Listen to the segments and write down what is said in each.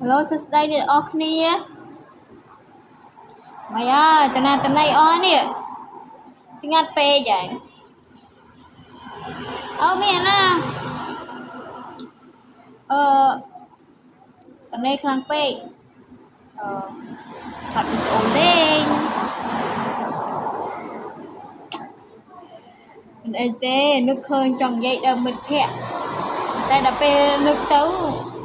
Hello សួស្តីអ្នកនរគ្នាម៉េចតាណាតណៃអស់នេះស្ងាត់ពេកហើយអូមានណាតណៃខ្លាំងពេកខាត់វីដេអូលេងមិនអីទេនឹកឃើញចង់និយាយដល់មិត្តភ័ក្តិតែដល់ពេលនឹកទៅ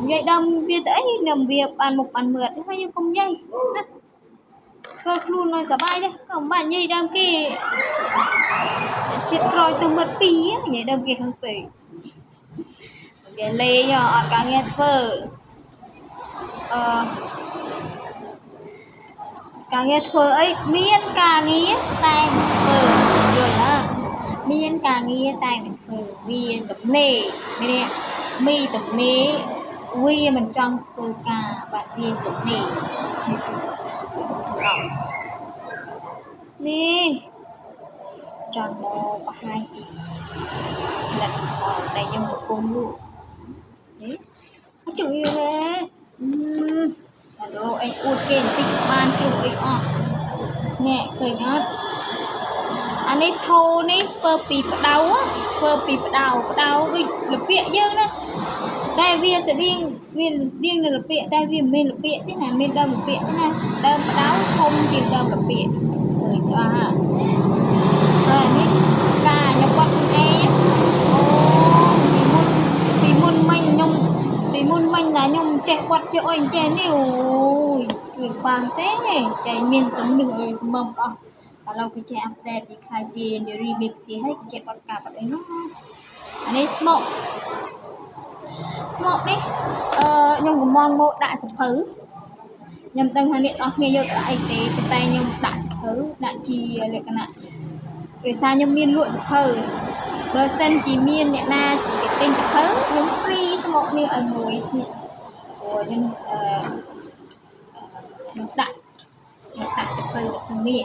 និយាយដល់វាទៅអីនឹងវាបានមុខបានមើលហើយយើងកុំនិយាយណាធ្វើខ្លួនឲ្យសប្បាយទេកុំបាច់និយាយដើមគេជាតិក្រោយទៅមិត្តពីរនិយាយដើមគេខាងពេកគេលេងអត់ការងារធ្វើការងារធ្វើអីមានការងារតែមិនធ្វើយល់ណាមានការងារតែមិនធ្វើវាទំនេរនេះមីទំនេរវាមិនចង់ធ្វើការបាត់វាទំនេរច្រឡំនេះចង់មកបង្ហាញពីលទ្ធផលដែលខ្ញុំកំពុងលក់នេះជួយទេដល់អីអួតគេបន្តិចបានជួបអីអស់នេះឃើញអត់អានេះធូនេះធ្វើពីផ្ដៅដូចលពាកយើងណាតែវាស្តៀងនៅលពាកតែវាមិនមែនលពាកទេណាមានដើមលពាកទេណាដើមផ្ដៅធំជាងដើមលពាកឃើញច្បាស់ហើយនេះការខ្ញុំបាត់ខ្លួនឯងអូពីមុនមិញខ្ញុំតែខ្ញុំចេះបាត់ជាអុយចេះនេះអូយគឺបានទេចេះមានទំនឹកអើយស្មឹមអស់ឥឡូវគេចេះអាប់ដេតពីខ្លាយជានារីមេផ្ទះហើយគេចេះបាត់ការបាត់អីនោះអានេះស្មុកនេះខ្ញុំកំងមកដាក់សភៅខ្ញុំដឹងថាអ្នកនរគ្នាយកទៅអីទេតែខ្ញុំដាក់សភៅដាក់ជាលក្ខណៈដោយសារខ្ញុំមានលក់សភៅបើសិនជាមានអ្នកណាគេទិញសភៅខ្ញុំហ្វ្រីស្មុកនេះឲ្យមួយទៀតព្រោះខ្ញុំដាក់សភៅក្នុងនេះ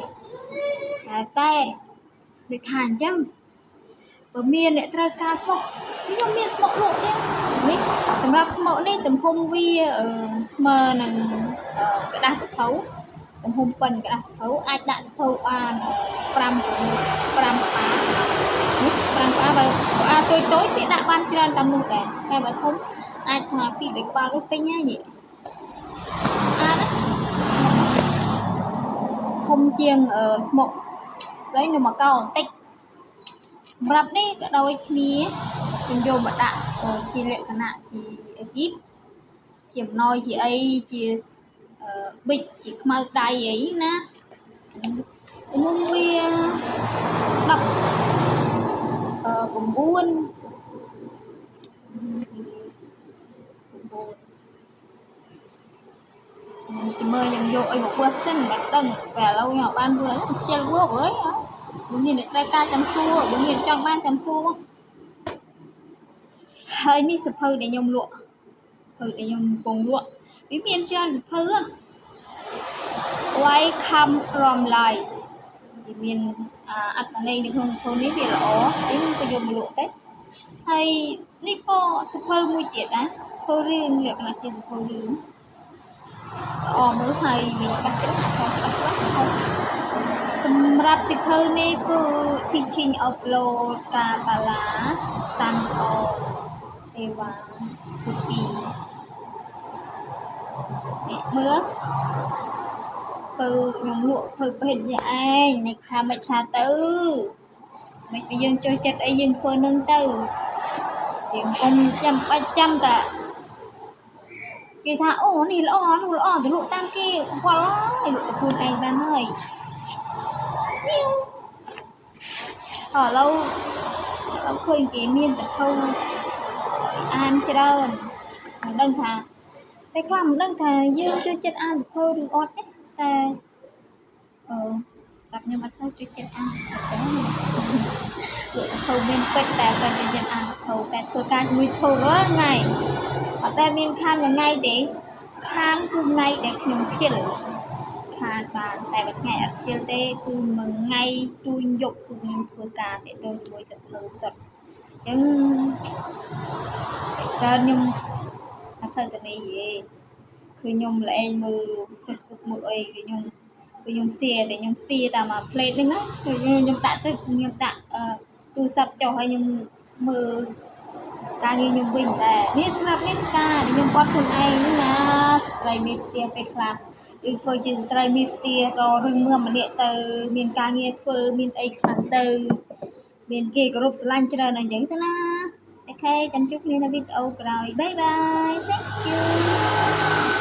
តែដូចថាអញ្ចឹងបើមានអ្នកត្រូវការស្មុកខ្ញុំមានស្មុកលក់ទៀតនេះសម្រាប់ស្មុកនេះទំហំវាស្មើនឹងกระดาษសភៅទំហំប៉ុនกระดาษសភៅអាចដាក់សភៅបាន5ផ្កានេះ5ផ្កាបើផ្កាតូចគេដាក់បានច្រើនតាមនោះដែរតែបើធំអាចថា2 3ក្បាលដូចពេញហើយនេះធំជាងស្មុកស្អីនៅមកកោបន្តិចសម្រាប់នេះក៏ដូចគ្នាខ្ញុំយកមកដាក់ជាលក្ខណៈជាជីបជាអំណោយជាអីជាប៊ិចជាខ្មៅដៃអីណាមុំវា10 9ជំរឿខ្ញុំយកអីមកពស់សិនបាត់ដឹងតែឥឡូវខ្ញុំបានធ្វើខ្ជិលវោកអីបើមានអ្នកត្រូវការចាំសួរបើមានចង់បានចាំសួរហើយនេះសភៅដែលខ្ញុំលក់ខ្ញុំកំពុងលក់វាមានច្រើនសភៅWhy come from lies វាមានអត្ថន័យនៅក្នុងសភៅនេះវាល្អខ្ញុំក៏យកមកលក់ទៅហើយនេះក៏សភៅមួយទៀតដែរធ្វើរឿងលក្ខណៈជាសភៅរឿងល្អមើលហើយវាច្បាស់ចិត្តអក្សរច្បាស់សម្រាប់សភៅនេះគឺ Teaching Upload កាបាឡាសាន់អូទេវ៉ាគូពីនេះមើលធ្វើខ្ញុំលក់ធ្វើពេទ្យឯងនេះថាមិនថាទៅមិនពីយើងចូលចិត្តអីយើងធ្វើនឹងទៅយើងកុំចាំបាច់ចាំតាគេថាអូនេះល្អនោះល្អទៅលក់តាមគេខ្វល់ហើយលក់ទៅខ្លួនឯងបានហើយឥឡូវឃើញគេមានសភៅអានច្រើនមិនដឹងថាតែខ្លះមិនដឹងថាយើងចូលចិត្តអានសភៅឬអត់ទេតែស្ដាប់ខ្ញុំអត់សូវចូលចិត្តអានតែលោកសភៅមានពេចតែចូលចិត្តអានសភៅតែធ្វើការជាមួយសភៅរាល់ថ្ងៃអត់តែមានខានមួយថ្ងៃទេខានគឺថ្ងៃដែលខ្ញុំខ្ជិលខានបានតែមួយថ្ងៃអត់ខ្ជិលទេគឺមួយថ្ងៃទួញយប់គឺខ្ញុំធ្វើការទាក់ទងជាមួយសភៅសុទ្ធអញ្ចឹងច្រើនខ្ញុំអត់សូវទៅនេះទេឃ ខ្ញុំលែងមើល Facebook មើលអីគឺខ្ញុំ share តែខ្ញុំ share តាម plate ហ្នឹងណាខ្ញុំដាក់ទៅខ្ញុំដាក់ទូរស័ព្ទចុះហើយខ្ញុំមើលការងារខ្ញុំវិញតែនេះស្រាប់នេះការដែលខ្ញុំបត់ខ្លួនឯងហ្នឹងណាស្ត្រីមេផ្ទះពេលខ្លះឬធ្វើជាស្ត្រីមេផ្ទះក៏រឹងមាំម្នាក់ទៅមានការងារធ្វើមានអីខ្លះទៅមានគេគោរពស្រឡាញ់ច្រើនអញ្ចឹងទៅណាអូខេចាំជួបគ្នានៅវីដេអូក្រោយបាយបាយ Thank you